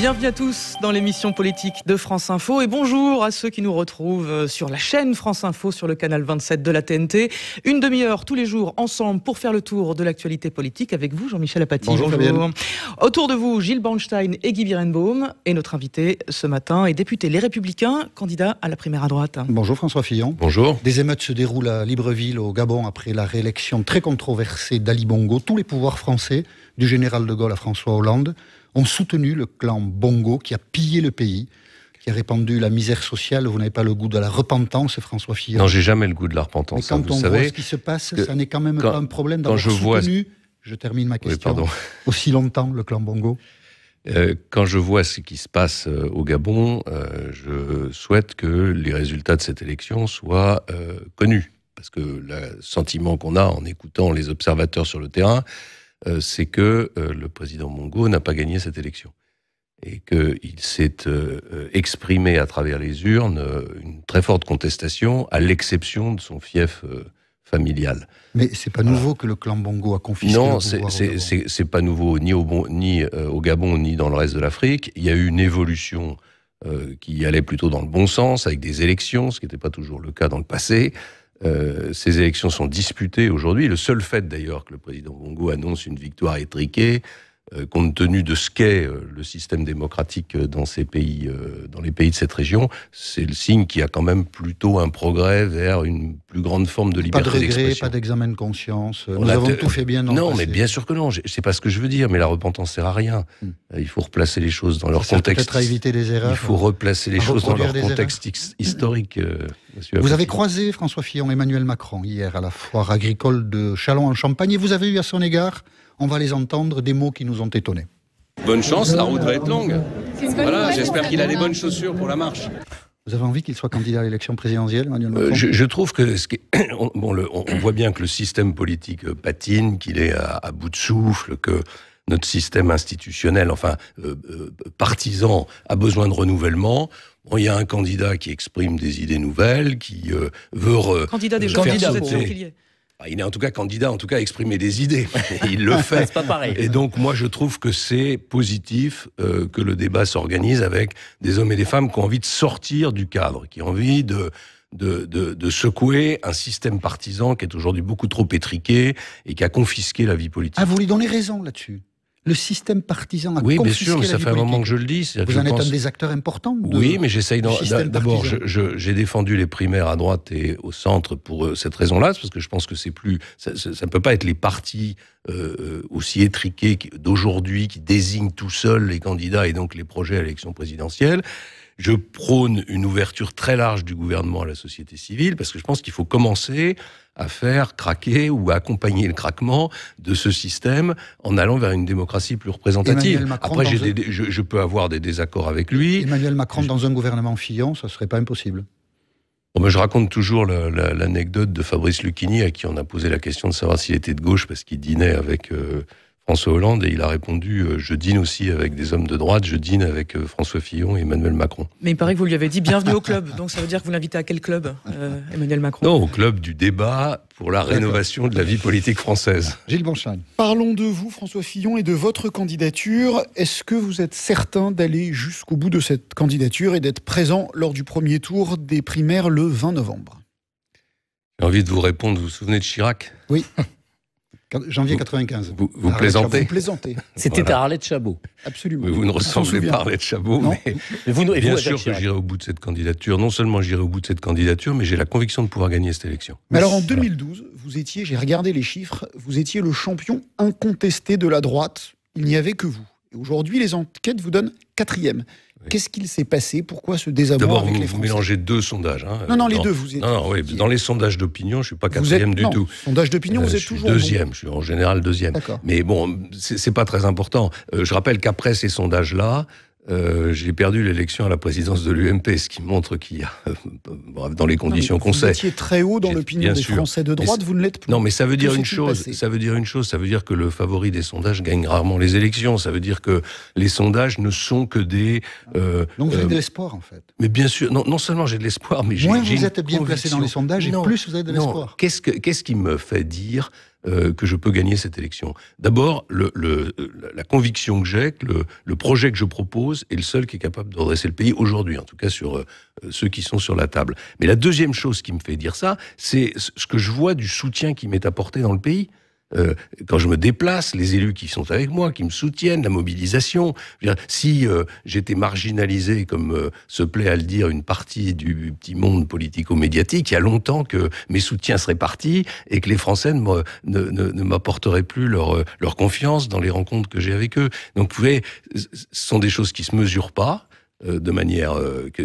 Bienvenue à tous dans l'émission politique de France Info et bonjour à ceux qui nous retrouvent sur la chaîne France Info sur le canal 27 de la TNT. Une demi-heure tous les jours ensemble pour faire le tour de l'actualité politique avec vous Jean-Michel Apathy. Bonjour. Autour de vous Gilles Bornstein et Guy Birenbaum et notre invité ce matin est député Les Républicains, candidat à la primaire à droite. Bonjour François Fillon. Bonjour. Des émeutes se déroulent à Libreville au Gabon après la réélection très controversée d'Ali Bongo. Tous les pouvoirs français, du général de Gaulle à François Hollande, ont soutenu le clan Bongo qui a pillé le pays, qui a répandu la misère sociale. Vous n'avez pas le goût de la repentance, François Fillon? Non, j'ai jamais le goût de la repentance. Mais quand on voit ce qui se passe, ça n'est quand même pas un problème d'avoir soutenu, je termine ma question, aussi longtemps le clan Bongo. Quand je vois ce qui se passe au Gabon, je souhaite que les résultats de cette élection soient connus. Parce que le sentiment qu'on a en écoutant les observateurs sur le terrain, c'est que le président Bongo n'a pas gagné cette élection. Et qu'il s'est exprimé à travers les urnes une très forte contestation, à l'exception de son fief familial. Mais c'est pas nouveau que le clan Bongo a confisqué non, le pouvoir au Gabon. c'est pas nouveau ni au Gabon, ni dans le reste de l'Afrique. Il y a eu une évolution qui allait plutôt dans le bon sens, avec des élections, ce qui n'était pas toujours le cas dans le passé. Ces élections sont disputées aujourd'hui. Le seul fait d'ailleurs que le président Bongo annonce une victoire étriquée, compte tenu de ce qu'est le système démocratique dans ces pays, dans les pays de cette région, c'est le signe qu'il y a quand même plutôt un progrès vers une plus grande forme de liberté d'expression. Pas de regret, pas d'examen de conscience. Nous avons tout fait bien dans le passé. Non, mais bien sûr que non. C'est pas ce que je veux dire. Mais la repentance sert à rien. Il faut replacer les choses dans leur contexte. Peut-être à éviter des erreurs. Il faut replacer les choses dans leur contexte historique. Vous avez croisé François Fillon, Emmanuel Macron hier à la foire agricole de Châlons-en-Champagne et vous avez eu à son égard, on va les entendre, des mots qui nous ont étonnés. Bonne chance, la route va être longue. Voilà, j'espère qu'il a les bonnes chaussures pour la marche. Vous avez envie qu'il soit candidat à l'élection présidentielle, Emmanuel Macron? Je trouve que on voit bien que le système politique patine, qu'il est à bout de souffle, que notre système institutionnel, partisan, a besoin de renouvellement. Bon, il y a un candidat qui exprime des idées nouvelles, qui veut... Candidat des gens, vous êtes sûr qu'il y est. Il est en tout cas candidat, à exprimer des idées. Il le fait. C'est pas pareil. Et donc, moi, je trouve que c'est positif que le débat s'organise avec des hommes et des femmes qui ont envie de sortir du cadre, qui ont envie de secouer un système partisan qui est aujourd'hui beaucoup trop étriqué et qui a confisqué la vie politique. Ah, vous lui donnez raison là-dessus? Le système partisan a confisqué la vie politique. Oui, bien sûr, mais ça fait un moment que je le dis. Vous en êtes un des acteurs importants Oui, mais j'essaye d'abord, j'ai défendu les primaires à droite et au centre pour cette raison-là, parce que je pense que ça ne peut pas être les partis aussi étriqués d'aujourd'hui qui désignent tout seuls les candidats et donc les projets à l'élection présidentielle. Je prône une ouverture très large du gouvernement à la société civile, parce que je pense qu'il faut commencer à faire craquer ou à accompagner le craquement de ce système en allant vers une démocratie plus représentative. Après, je peux avoir des désaccords avec lui. Emmanuel Macron dans un gouvernement Fillon, ça ne serait pas impossible. Je raconte toujours l'anecdote de Fabrice Lucchini, à qui on a posé la question de savoir s'il était de gauche, parce qu'il dînait avec François Hollande, et il a répondu « Je dîne aussi avec des hommes de droite, je dîne avec François Fillon et Emmanuel Macron ». Mais il paraît que vous lui avez dit « Bienvenue au club », donc ça veut dire que vous l'invitez à quel club, Emmanuel Macron? Non, au club du débat pour la rénovation de la vie politique française. Gilles Bornstein. Parlons de vous, François Fillon, et de votre candidature. Est-ce que vous êtes certain d'aller jusqu'au bout de cette candidature et d'être présent lors du premier tour des primaires le 20 novembre? J'ai envie de vous répondre, vous vous souvenez de Chirac? Oui. Janvier 95. Vous plaisantez? Vous plaisantez. C'était Voilà. à Arlette Chabot. Absolument. Mais vous ne ressemblez pas à Arlette Chabot. Mais bien sûr que j'irai au bout de cette candidature. Non seulement j'irai au bout de cette candidature, mais j'ai la conviction de pouvoir gagner cette élection. Mais alors en 2012, vous étiez, j'ai regardé les chiffres, vous étiez le champion incontesté de la droite. Il n'y avait que vous. Et aujourd'hui, les enquêtes vous donnent 4e. Oui. Qu'est-ce qu'il s'est passé? Pourquoi ce désarroi avec les Français? Vous mélangez deux sondages. Non, les deux. Vous êtes. Oui, dans les sondages d'opinion, je suis pas 4e du tout. Sondage d'opinion, vous êtes toujours 2e. Je suis en général 2e. Mais bon, c'est pas très important. Je rappelle qu'après ces sondages-là, j'ai perdu l'élection à la présidence de l'UMP, ce qui montre qu'il y a, dans les conditions qu'on sait... Vous étiez très haut dans l'opinion des Français de droite, vous ne l'êtes plus. Non, mais ça veut dire une chose, ça veut dire que le favori des sondages gagne rarement les élections, ça veut dire que les sondages ne sont que des... Donc vous avez de l'espoir, en fait. Mais bien sûr, non seulement j'ai de l'espoir, mais j'ai moins vous êtes bien placé dans les sondages, et plus vous avez de l'espoir. Qu'est-ce qui me fait dire que je peux gagner cette élection. D'abord, la conviction que j'ai que le projet que je propose est le seul qui est capable de redresser le pays aujourd'hui, en tout cas sur ceux qui sont sur la table. Mais la deuxième chose qui me fait dire ça, c'est ce que je vois du soutien qui m'est apporté dans le pays. Quand je me déplace, les élus qui sont avec moi, qui me soutiennent, la mobilisation. Je veux dire, si j'étais marginalisé, comme se plaît à le dire une partie du petit monde politico-médiatique, il y a longtemps que mes soutiens seraient partis et que les Français ne m'apporteraient plus leur confiance dans les rencontres que j'ai avec eux. Donc, vous voyez, ce sont des choses qui se mesurent pas. De manière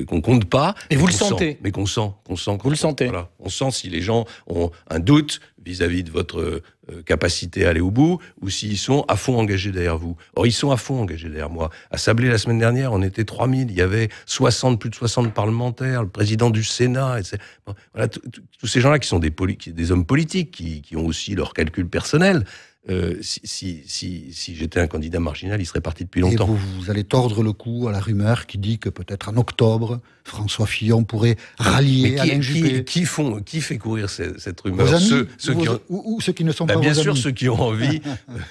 qu'on compte pas. Et vous le sentez. Mais qu'on sent. Vous le sentez. Voilà. On sent si les gens ont un doute vis-à-vis de votre capacité à aller au bout, ou s'ils sont à fond engagés derrière vous. Or, ils sont à fond engagés derrière moi. À Sablé, la semaine dernière, on était 3000, il y avait plus de 60 parlementaires, le président du Sénat, etc. Bon, voilà, tous ces gens-là qui sont des hommes politiques, qui ont aussi leurs calculs personnels. Si j'étais un candidat marginal, il serait parti depuis longtemps. Et vous allez tordre le cou à la rumeur qui dit que peut-être en octobre, François Fillon pourrait rallier Alain Juppé. Qui fait courir cette rumeur? Vos amis, ou ceux qui ne sont pas vos bien amis. sûr, ceux qui ont envie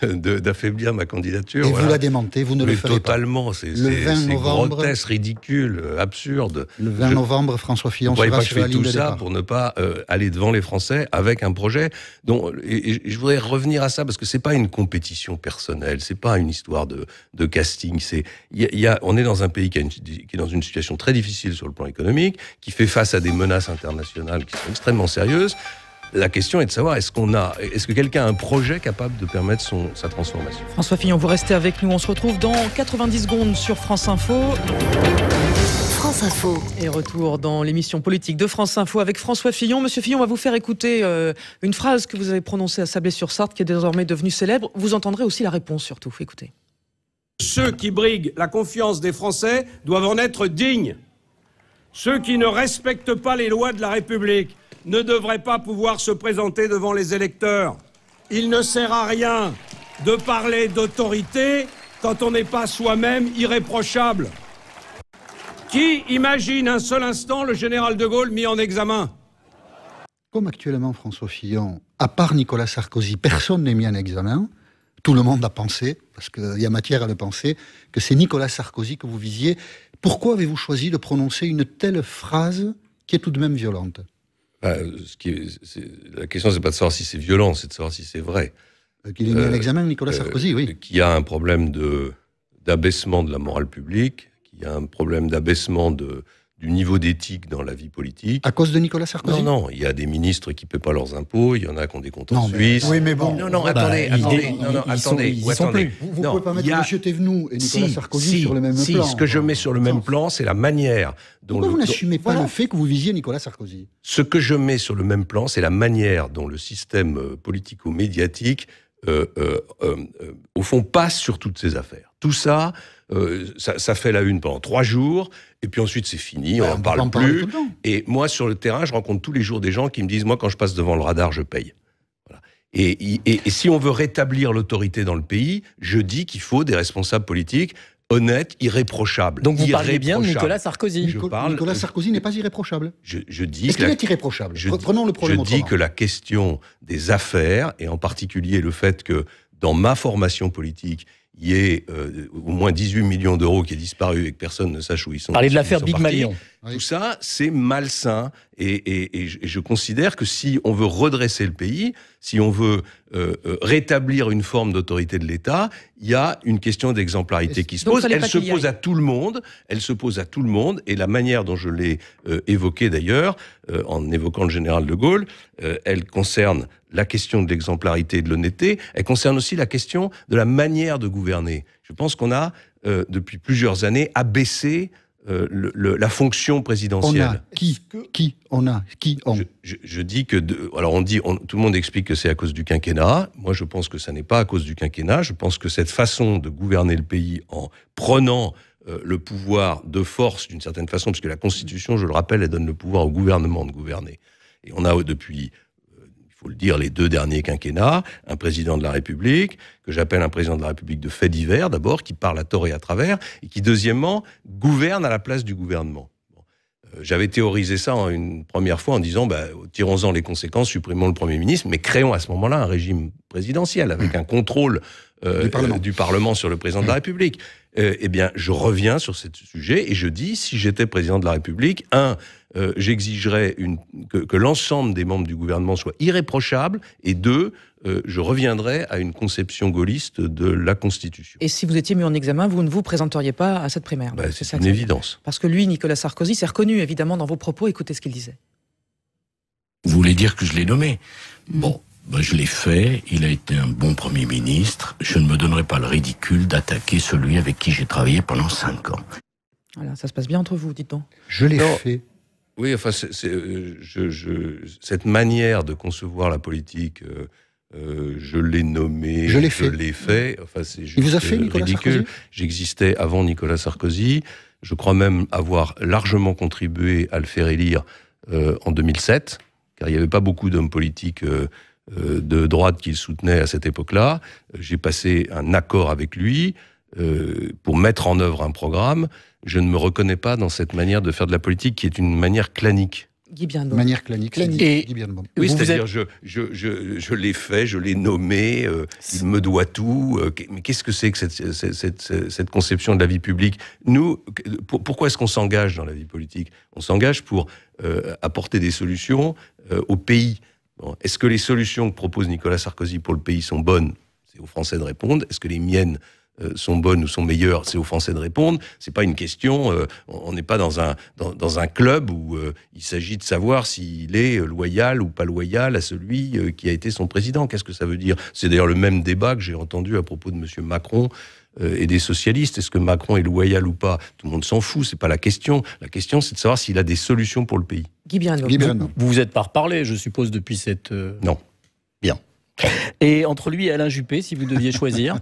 d'affaiblir ma candidature. Et voilà. Vous la démentez, vous ne le ferez totalement, pas. C'est grotesque, ridicule, absurde. Le 20 novembre, François Fillon sera sur la ligne de départ. Je fais tout ça pour ne pas aller devant les Français avec un projet dont... Et je voudrais revenir à ça, parce que c'est pas une compétition personnelle, c'est pas une histoire de casting. On est dans un pays qui est dans une situation très difficile sur le plan économique, qui fait face à des menaces internationales qui sont extrêmement sérieuses. La question est de savoir, est-ce que quelqu'un a un projet capable de permettre sa transformation? François Fillon, vous restez avec nous. On se retrouve dans 90 secondes sur France Info. France Info. Et retour dans l'émission politique de France Info avec François Fillon. Monsieur Fillon, on va vous faire écouter une phrase que vous avez prononcée à Sablé-sur-Sarthe qui est désormais devenue célèbre. Vous entendrez aussi la réponse surtout. Écoutez. Ceux qui briguent la confiance des Français doivent en être dignes. Ceux qui ne respectent pas les lois de la République ne devraient pas pouvoir se présenter devant les électeurs. Il ne sert à rien de parler d'autorité quand on n'est pas soi-même irréprochable. Qui imagine un seul instant le général de Gaulle mis en examen? Comme actuellement François Fillon, à part Nicolas Sarkozy, personne n'est mis en examen. Tout le monde a pensé, parce qu'il y a matière à le penser, que c'est Nicolas Sarkozy que vous visiez. Pourquoi avez-vous choisi de prononcer une telle phrase qui est tout de même violente? La question, c'est pas de savoir si c'est violent, c'est de savoir si c'est vrai. Qu'il est mis en examen, Nicolas Sarkozy, oui. Qu'il y a un problème d'abaissement de la morale publique, qu'il y a un problème d'abaissement du niveau d'éthique dans la vie politique. À cause de Nicolas Sarkozy? Non, il y a des ministres qui ne paient pas leurs impôts, il y en a qui ont des comptes en Suisse. Oui, mais bon. Attendez. Vous ne pouvez pas mettre M. Thévenoud et Nicolas Sarkozy sur le même plan. Ce que je mets sur le même plan, c'est la manière dont... Pourquoi vous n'assumez pas le fait que vous visiez Nicolas Sarkozy? Ce que je mets sur le même plan, c'est la manière dont le système politico-médiatique, au fond, passe sur toutes ces affaires. Tout ça... ça fait la une pendant 3 jours, et puis ensuite c'est fini, on n'en parle plus. Et moi, sur le terrain, je rencontre tous les jours des gens qui me disent, moi, quand je passe devant le radar, je paye. Voilà. Et si on veut rétablir l'autorité dans le pays, je dis qu'il faut des responsables politiques honnêtes, irréprochables. Donc vous parlez bien de Nicolas Sarkozy. Nicolas Sarkozy n'est pas irréprochable. Je dis Est-ce qu'il est irréprochable? Prenons le problème autrement. Je dis que la question des affaires, et en particulier le fait que dans ma formation politique, il y ait au moins 18 millions d'euros qui aient disparu et que personne ne sache où ils sont. Parlez de l'affaire Big Malion. Tout ça, c'est malsain. Et je considère que si on veut redresser le pays, si on veut rétablir une forme d'autorité de l'État, il y a une question d'exemplarité qui se pose. Elle se pose à tout le monde. Elle se pose à tout le monde. Et la manière dont je l'ai évoquée d'ailleurs, en évoquant le général de Gaulle, elle concerne la question de l'exemplarité et de l'honnêteté. Elle concerne aussi la question de la manière de gouverner. Je pense qu'on a, depuis plusieurs années, abaissé la fonction présidentielle. Je dis que... Alors tout le monde explique que c'est à cause du quinquennat. Moi, je pense que ça n'est pas à cause du quinquennat. Je pense que cette façon de gouverner le pays en prenant le pouvoir de force, d'une certaine façon, parce que la Constitution, je le rappelle, elle donne le pouvoir au gouvernement de gouverner. Et on a depuis... il faut le dire, les 2 derniers quinquennats, un président de la République, que j'appelle un président de la République de fait divers, d'abord, qui parle à tort et à travers, et qui, deuxièmement, gouverne à la place du gouvernement. Bon. J'avais théorisé ça une première fois en disant tirons-en les conséquences, supprimons le Premier ministre, mais créons à ce moment-là un régime présidentiel avec un contrôle du Parlement sur le président de la République. Eh bien, je reviens sur ce sujet et je dis, si j'étais président de la République, j'exigerais que l'ensemble des membres du gouvernement soient irréprochables, et deux, je reviendrai à une conception gaulliste de la Constitution. Et si vous étiez mis en examen, vous ne vous présenteriez pas à cette primaire? C'est une évidence. Parce que lui, Nicolas Sarkozy, s'est reconnu évidemment dans vos propos. Écoutez ce qu'il disait. Vous voulez dire que je l'ai nommé? Bon, je l'ai fait, il a été un bon Premier ministre. Je ne me donnerai pas le ridicule d'attaquer celui avec qui j'ai travaillé pendant 5 ans. Voilà, ça se passe bien entre vous, dites donc. Je l'ai fait. Oui, enfin, cette manière de concevoir la politique, je l'ai nommé, je l'ai fait. Enfin, c'est juste vous a fait, Nicolas ridicule. Sarkozy. J'existais avant Nicolas Sarkozy. Je crois même avoir largement contribué à le faire élire en 2007, car il n'y avait pas beaucoup d'hommes politiques de droite qui le soutenaient à cette époque-là. J'ai passé un accord avec lui pour mettre en œuvre un programme. Je ne me reconnais pas dans cette manière de faire de la politique qui est une manière clanique. Guy Bienbaum. Manière clanique. Et Guy Bienbaum. Oui, c'est-à-dire je l'ai fait, je l'ai nommé, il me doit tout. Mais qu'est-ce que c'est que cette conception de la vie publique? Nous, pourquoi est-ce qu'on s'engage dans la vie politique? On s'engage pour apporter des solutions au pays. Bon, est-ce que les solutions que propose Nicolas Sarkozy pour le pays sont bonnes? C'est aux Français de répondre. Est-ce que les miennes sont bonnes ou sont meilleures? C'est aux Français de répondre. C'est pas une question. On n'est pas dans un club où il s'agit de savoir s'il est loyal ou pas loyal à celui qui a été son président. Qu'est-ce que ça veut dire? C'est d'ailleurs le même débat que j'ai entendu à propos de M. Macron et des socialistes. Est-ce que Macron est loyal ou pas? Tout le monde s'en fout. C'est pas la question. La question, c'est de savoir s'il a des solutions pour le pays. Guy Bienbaum. Vous vous êtes pas reparlé, je suppose, depuis cette... Non. Bien. Et entre lui et Alain Juppé, si vous deviez choisir?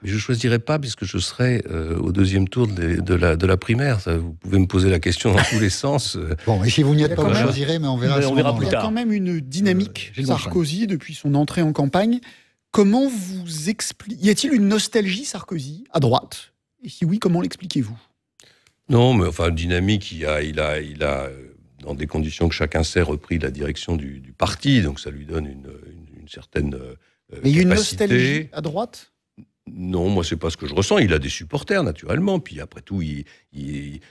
Mais je ne choisirais pas, puisque je serai au deuxième tour de la primaire. Ça, vous pouvez me poser la question dans tous les sens. Bon, et si vous n'y êtes pas, vous choisirez, mais on verra. On verra plus Il y a tard. quand même une dynamique Sarkozy depuis son entrée en campagne. Comment vous expliquez... Y a-t-il une nostalgie Sarkozy à droite? Et si oui, comment l'expliquez-vous? Non, mais enfin, dynamique, il a dans des conditions que chacun sait, repris la direction du parti, donc ça lui donne une certaine Mais il y a une capacité. nostalgie à droite? Non, moi, c'est pas ce que je ressens. Il a des supporters, naturellement. Puis après tout,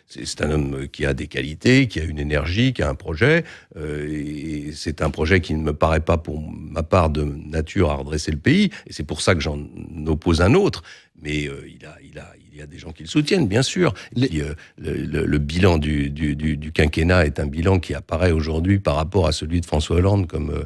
c'est un homme qui a des qualités, qui a une énergie, qui a un projet. Et c'est un projet qui ne me paraît pas, pour ma part, de nature à redresser le pays. Et c'est pour ça que j'en oppose un autre. Mais il y a des gens qui le soutiennent, bien sûr. Et puis, le bilan du quinquennat est un bilan qui apparaît aujourd'hui par rapport à celui de François Hollande comme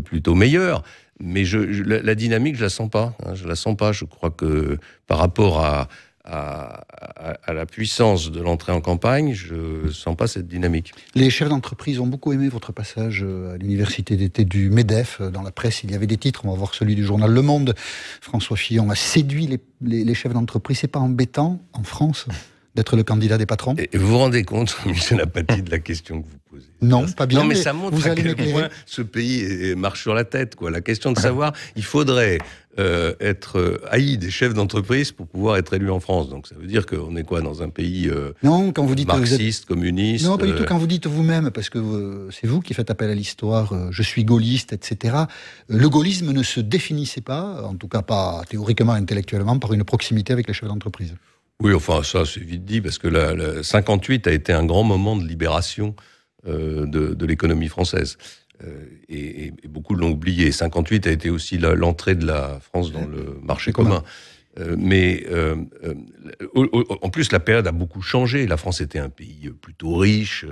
plutôt meilleur. Mais la dynamique, je la sens pas. Je la sens pas. Je crois que par rapport à la puissance de l'entrée en campagne, je sens pas cette dynamique. Les chefs d'entreprise ont beaucoup aimé votre passage à l'université d'été du MEDEF. Dans la presse, il y avait des titres. On va voir celui du journal Le Monde. François Fillon a séduit les chefs d'entreprise. C'est pas embêtant en France d'être le candidat des patrons? Et vous vous rendez compte, Michel Apathy, de la question que vous posez? Non, pas bien. Non, mais ça montre à quel point ce pays marche sur la tête, quoi. La question de savoir, il faudrait être haï des chefs d'entreprise pour pouvoir être élu en France. Donc ça veut dire qu'on est quoi, dans un pays non, quand vous dites marxiste, communiste? Non, pas du tout. Quand vous dites vous-même, parce que c'est vous qui faites appel à l'histoire, je suis gaulliste, etc. Le gaullisme ne se définissait pas, en tout cas pas théoriquement, intellectuellement, par une proximité avec les chefs d'entreprise. Oui, enfin ça c'est vite dit, parce que 58 a été un grand moment de libération de l'économie française. Et beaucoup l'ont oublié. 58 a été aussi l'entrée de la France dans le marché commun. Mais en plus, la période a beaucoup changé. La France était un pays plutôt riche,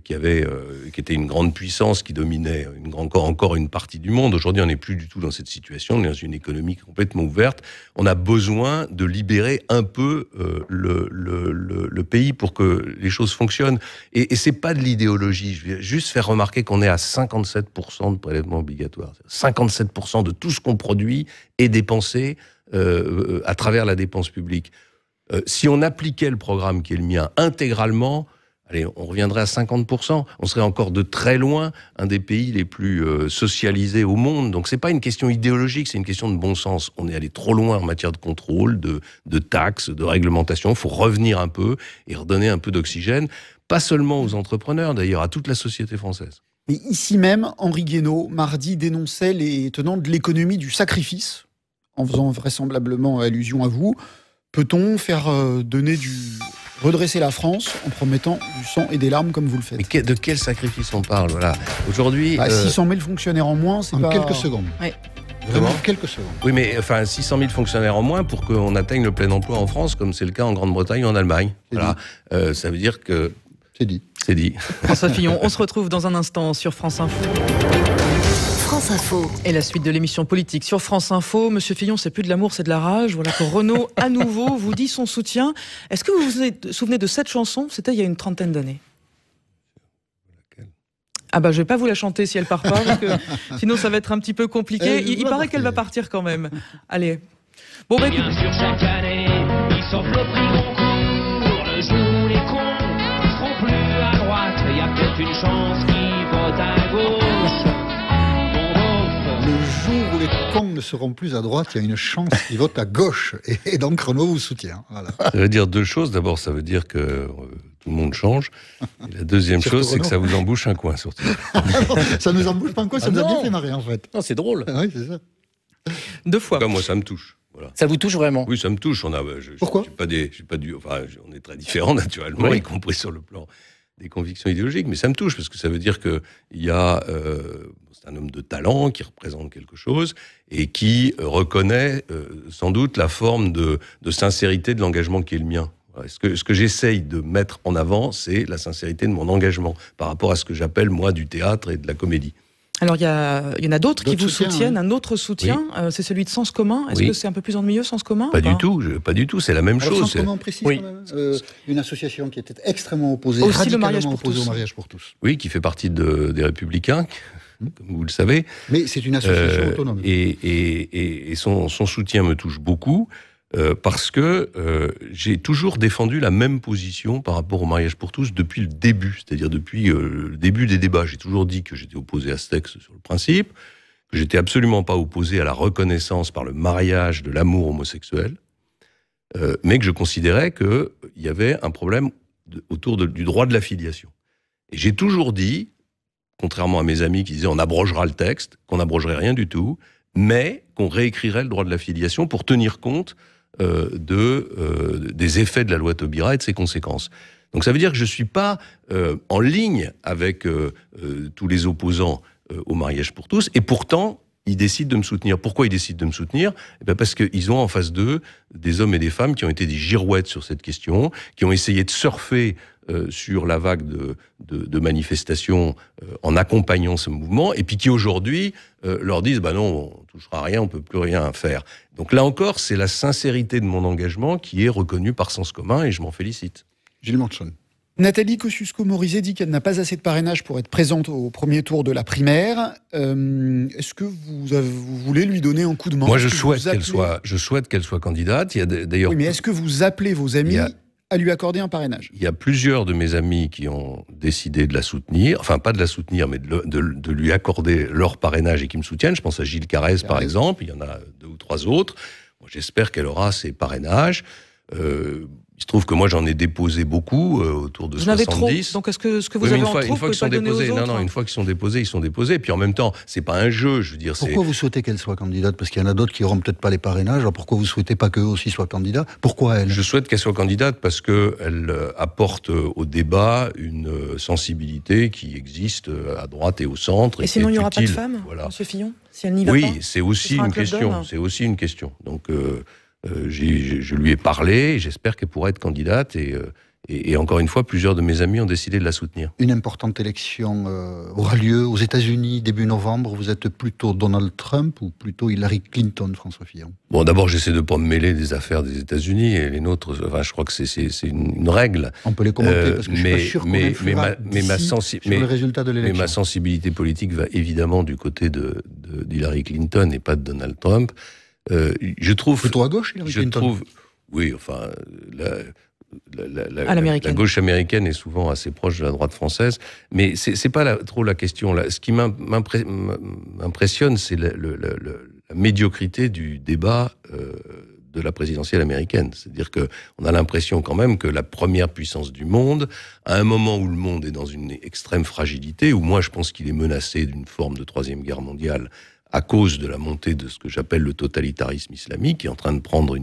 qui était une grande puissance, qui dominait encore une partie du monde. Aujourd'hui, on n'est plus du tout dans cette situation. On est dans une économie complètement ouverte. On a besoin de libérer un peu le pays pour que les choses fonctionnent. Et c'est pas de l'idéologie. Je vais juste faire remarquer qu'on est à 57% de prélèvements obligatoires. 57% de tout ce qu'on produit est dépensé à travers la dépense publique. Si on appliquait le programme qui est le mien intégralement, allez, on reviendrait à 50%. On serait encore de très loin un des pays les plus socialisés au monde. Donc c'est pas une question idéologique, c'est une question de bon sens. On est allé trop loin en matière de contrôle, de taxes, de réglementation. Il faut revenir un peu et redonner un peu d'oxygène. pas seulement aux entrepreneurs d'ailleurs, à toute la société française. Mais ici même, Henri Guénaud, mardi, dénonçait les tenants de l'économie du sacrifice, en faisant vraisemblablement allusion à vous. Peut-on faire redresser la France en promettant du sang et des larmes comme vous le faites? Mais de quel sacrifice on parle? Voilà. Aujourd'hui, 600 000 fonctionnaires en moins, c'est en pas... quelques secondes. Ouais. Vraiment quelques secondes. Oui, mais enfin 600 000 fonctionnaires en moins pour qu'on atteigne le plein emploi en France, comme c'est le cas en Grande-Bretagne ou en Allemagne. Voilà. Ça veut dire que... C'est dit. C'est dit. François Fillon, on se retrouve dans un instant sur France Info. France Info. Et la suite de l'émission politique sur France Info. Monsieur Fillon, c'est plus de l'amour, c'est de la rage. Voilà que Renaud, à nouveau, vous dit son soutien. Est-ce que vous vous souvenez de cette chanson? C'était il y a une trentaine d'années. Ah bah je vais pas vous la chanter si elle part pas, parce que sinon ça va être un petit peu compliqué. Il paraît qu'elle va partir quand même. Allez. Bon bah écoute. Sur chaque année, ils s'offrent le prix Goncourt. Le jour où les cons seront plus à droite, il y a peut-être une chance qu'ils votent à gauche. Le jour où les cons ne seront plus à droite, il y a une chance qu'ils votent à gauche. Et donc Renaud vous soutient. Voilà. Ça veut dire deux choses. D'abord, ça veut dire que tout le monde change. Et la deuxième chose, c'est que ça vous embouche un coin, surtout. Ça nous embouche pas un coin, ça nous a bien fait marrer, en fait. Non, c'est drôle. Oui, c'est ça. 2 fois. En tout cas, moi, ça me touche. Voilà. Ça vous touche vraiment? Oui, ça me touche. Pourquoi? On est très différents, naturellement, y compris sur le plan des convictions idéologiques, mais ça me touche, parce que ça veut dire qu'il y a... c'est un homme de talent qui représente quelque chose et qui reconnaît sans doute la forme de sincérité de l'engagement qui est le mien. Ce que j'essaye de mettre en avant, c'est la sincérité de mon engagement par rapport à ce que j'appelle, moi, du théâtre et de la comédie. Alors, il y en a d'autres qui vous soutiennent. Oui. Un autre soutien, c'est celui de Sens Commun. Est-ce que c'est un peu plus ennuyeux, Sens Commun? Pas du tout, c'est la même Alors, chose. Sens Commun précise, oui. quand même, une association qui était extrêmement opposée, aussi radicalement opposée au mariage pour tous. Oui, qui fait partie des Républicains, comme vous le savez. Mais c'est une association autonome. Et son soutien me touche beaucoup. Parce que j'ai toujours défendu la même position par rapport au mariage pour tous depuis le début, c'est-à-dire depuis le début des débats. J'ai toujours dit que j'étais opposé à ce texte sur le principe, que j'étais absolument pas opposé à la reconnaissance par le mariage de l'amour homosexuel, mais que je considérais qu'il y avait un problème autour du droit de la filiation. Et j'ai toujours dit, contrairement à mes amis qui disaient on abrogera le texte, qu'on n'abrogerait rien du tout, mais qu'on réécrirait le droit de la filiation pour tenir compte des effets de la loi Taubira et de ses conséquences. Donc ça veut dire que je ne suis pas en ligne avec tous les opposants au mariage pour tous, et pourtant, ils décident de me soutenir. Pourquoi ils décident de me soutenir? Parce qu'ils ont en face d'eux des hommes et des femmes qui ont été des girouettes sur cette question, qui ont essayé de surfer sur la vague de manifestations en accompagnant ce mouvement, et puis qui aujourd'hui leur disent bah non, on touchera rien, on peut plus rien faire. Donc là encore, c'est la sincérité de mon engagement qui est reconnue par Sens Commun, et je m'en félicite. Gilles Manchon. Nathalie Kosciusko-Morizet dit qu'elle n'a pas assez de parrainage pour être présente au premier tour de la primaire. Est-ce que vous voulez lui donner un coup de main? Moi, je souhaite qu'elle soit candidate. Il y a d'ailleurs. Oui, mais est-ce que vous appelez vos amis à lui accorder un parrainage? Il y a plusieurs de mes amis qui ont décidé de la soutenir, enfin pas de la soutenir, mais de lui accorder leur parrainage et qui me soutiennent. Je pense à Gilles Carrez, par exemple. Il y en a 2 ou 3 autres. Moi, j'espère qu'elle aura ses parrainages. Il se trouve que moi j'en ai déposé beaucoup, autour de 70. Vous en avez trop. Donc est-ce que vous avez en trop, une fois qu'ils sont déposés, une fois qu'ils sont déposés, ils sont déposés. Et puis en même temps, c'est pas un jeu, je veux dire. Pourquoi vous souhaitez qu'elle soit candidate? Parce qu'il y en a d'autres qui auront peut-être pas les parrainages. Alors pourquoi vous souhaitez pas qu'eux aussi soient candidats? Pourquoi elle? Je souhaite qu'elle soit candidate parce que elle apporte au débat une sensibilité qui existe à droite et au centre. Et sinon il n'y aura pas de femmes, Monsieur Fillon, si elle n'y va pas. Oui, c'est aussi une question. C'est aussi une question. Donc je lui ai parlé, et j'espère qu'elle pourra être candidate, et encore une fois, plusieurs de mes amis ont décidé de la soutenir. Une importante élection aura lieu aux États-Unis début novembre. Vous êtes plutôt Donald Trump ou plutôt Hillary Clinton, François Fillon? Bon, d'abord, j'essaie de ne pas me mêler des affaires des États-unis, et les nôtres, enfin, je crois que c'est une règle. On peut les commenter, parce que je suis pas sûr qu'on influera sur le résultat de l'élection. Mais ma sensibilité politique va évidemment du côté d'Hillary Clinton et pas de Donald Trump. Je trouve plutôt à gauche, Hillary Clinton. Oui, enfin, la gauche américaine est souvent assez proche de la droite française, mais c'est pas trop la question là. Ce qui m'impressionne, c'est la médiocrité du débat de la présidentielle américaine. C'est-à-dire qu'on a l'impression quand même que la première puissance du monde, à un moment où le monde est dans une extrême fragilité, où moi je pense qu'il est menacé d'une forme de troisième guerre mondiale à cause de la montée de ce que j'appelle le totalitarisme islamique, qui est en train de prendre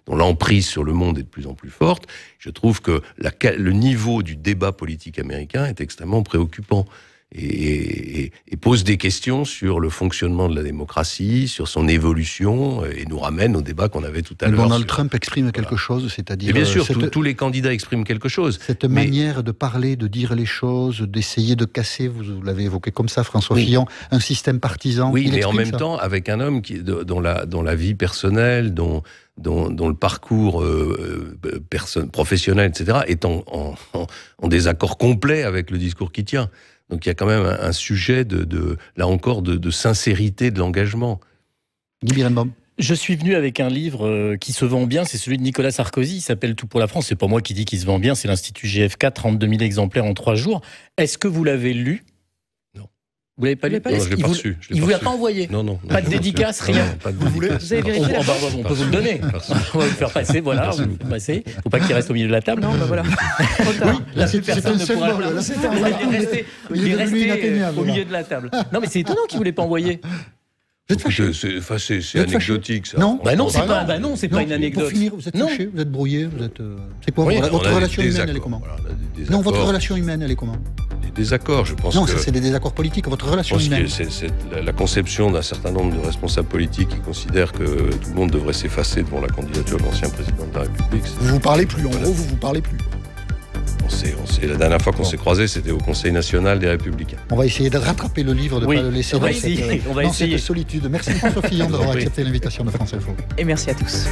dont l'emprise sur le monde est de plus en plus forte, je trouve que le niveau du débat politique américain est extrêmement préoccupant. Et pose des questions sur le fonctionnement de la démocratie, sur son évolution, et nous ramène au débat qu'on avait tout à l'heure. Donald Trump exprime quelque chose, c'est-à-dire... Et bien sûr, tous les candidats expriment quelque chose. Cette manière de parler, de dire les choses, d'essayer de casser, vous l'avez évoqué comme ça, François Fillon, un système partisan. Oui, mais en même temps, avec un homme dont la vie personnelle, dont le parcours professionnel, etc., est en désaccord complet avec le discours qui tient. Donc il y a quand même un sujet, là encore, de sincérité de l'engagement. Guy Birenbaum. Je suis venu avec un livre qui se vend bien, c'est celui de Nicolas Sarkozy, il s'appelle Tout pour la France. C'est pas moi qui dis qu'il se vend bien, c'est l'Institut GFK, 32 000 exemplaires en 3 jours. Est-ce que vous l'avez lu ? Non. Vous l'avez pas lu ? Non, je l'ai pas reçu. Il vous l'a pas envoyé ? Non. Pas de dédicace, rien. Non, pas de dédicace. Vous avez vérifié la poste ? On peut vous le donner. On va vous le faire passer, voilà. Merci. Vous le passez. Faut pas qu'il reste au milieu de la table. Non, bah voilà. Là, c'est personne un ne pourra symbole, le là, faire. Il est resté au milieu de la table. Non, mais c'est étonnant qu'il vous l'ait pas envoyé. C'est anecdotique, ça. Non, c'est pas une anecdote. Pour finir, vous êtes fâché, vous êtes brouillé, c'est quoi Oui, votre relation humaine, elle est comment ? Non, votre relation humaine, elle est comment ? Des désaccords, je pense. Non, ça c'est des désaccords politiques. Votre relation humaine. C'est la conception d'un certain nombre de responsables politiques qui considèrent que tout le monde devrait s'effacer devant la candidature de l'ancien président de la République. Vous vous parlez plus, en gros, vous vous parlez plus. La dernière fois qu'on s'est croisés, c'était au Conseil national des Républicains. On va essayer de rattraper le livre, de ne pas le laisser dans cette solitude. Merci François Fillon d'avoir accepté l'invitation de France Info. Et merci à tous.